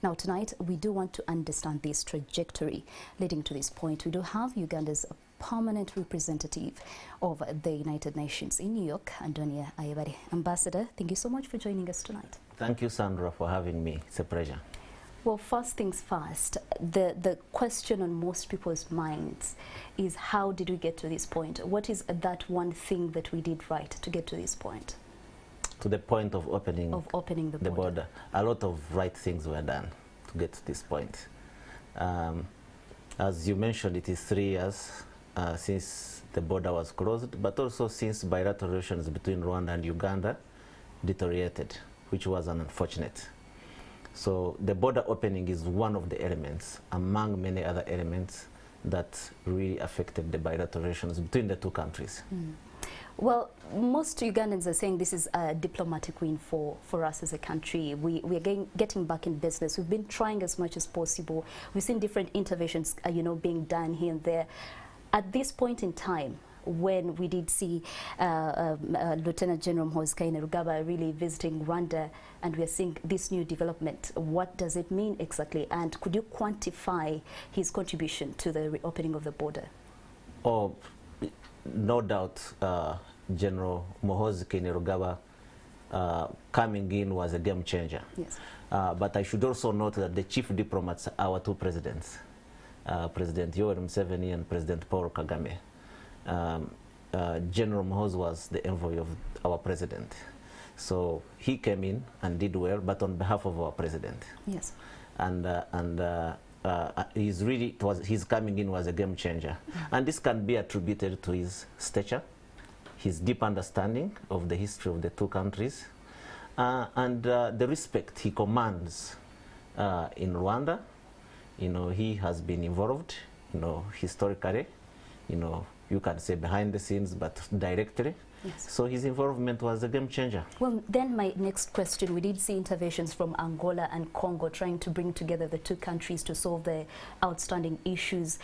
Now tonight we do want to understand this trajectory leading to this point. We do have Uganda's permanent representative of the United Nations in New York, Andonia Ayebare. Ambassador, thank you so much for joining us tonight. Thank you, Sandra, for having me. It's a pleasure. Well, first things first, the question on most people's minds is, how did we get to this point? What is that one thing that we did right to get to this point? To the point of opening the border. A lot of right things were done to get to this point. As you mentioned, it is 3 years since the border was closed, but also since bilateral relations between Rwanda and Uganda deteriorated, which was unfortunate. So the border opening is one of the elements, among many other elements, that really affected the bilateral relations between the two countries. Well, most Ugandans are saying this is a diplomatic win for us as a country. We are getting back in business. We've been trying as much as possible. We've seen different interventions, being done here and there. At this point in time, when we did see Lieutenant General Kainerugaba really visiting Rwanda, and we are seeing this new development, what does it mean exactly? And could you quantify his contribution to the reopening of the border? Oh, no doubt, General Muhoozi Kainerugaba coming in was a game changer. Yes. But I should also note that the chief diplomats are our two presidents, President Yoweri Museveni and President Paul Kagame. General Muhoozi was the envoy of our president. So he came in and did well, but on behalf of our president. Yes. And his coming in was a game changer. And this can be attributed to his stature, his deep understanding of the history of the two countries, and the respect he commands in Rwanda. He has been involved, historically, you can say behind the scenes, but directly. Yes. So his involvement was a game changer. Well, then my next question, we did see interventions from Angola and Congo trying to bring together the two countries to solve the outstanding issues.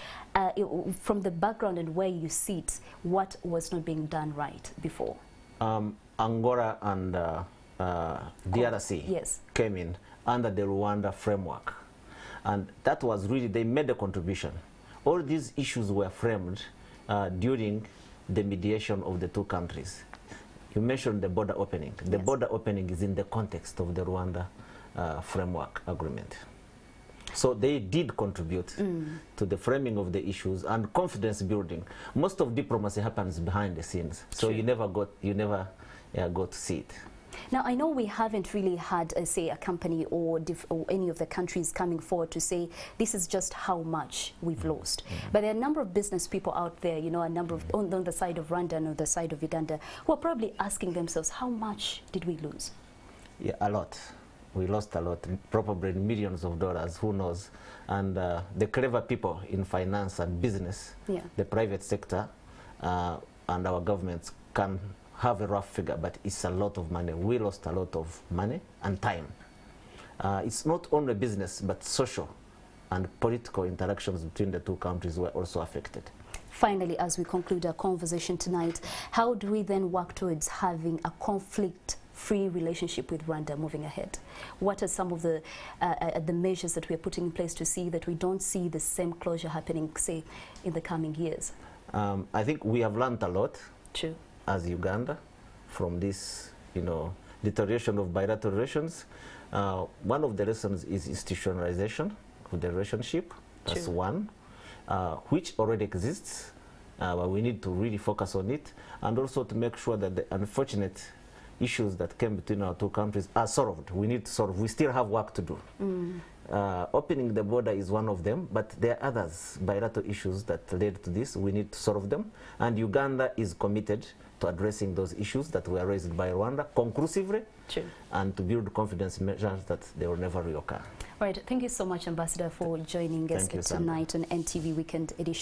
From the background and where you sit, what was not being done right before? Angola and DRC yes. came in under the Rwanda framework. And that was really, they made a contribution. All these issues were framed during the mediation of the two countries. You mentioned the border opening. The yes. border opening is in the context of the Rwanda framework agreement. So they did contribute to the framing of the issues and confidence building. Most of diplomacy happens behind the scenes, so you never got to see it. Now, I know we haven't really had, say, a company or any of the countries coming forward to say this is just how much we've lost. But there are a number of business people out there, a number of on the side of Rwanda and on the side of Uganda, who are probably asking themselves, how much did we lose? Yeah, a lot. We lost a lot, probably millions of dollars, who knows. And the clever people in finance and business, the private sector, and our governments can have a rough figure, but it's a lot of money. We lost a lot of money and time. It's not only business, but social and political interactions between the two countries were also affected. Finally, as we conclude our conversation tonight, how do we then work towards having a conflict-free relationship with Rwanda moving ahead? What are some of the measures that we are putting in place to see that we don't see the same closure happening, say, in the coming years? I think we have learned a lot. True. As Uganda, from this, deterioration of bilateral relations. One of the lessons is institutionalization of the relationship. That's one, which already exists, but we need to really focus on it, and also to make sure that the unfortunate issues that came between our two countries are solved. We need to solve. We still have work to do. Opening the border is one of them, but there are others, bilateral issues that led to this. We need to solve them, and Uganda is committed to addressing those issues that were raised by Rwanda conclusively, and to build confidence measures that they will never reoccur. All right, thank you so much, Ambassador, for joining us tonight on NTV Weekend Edition.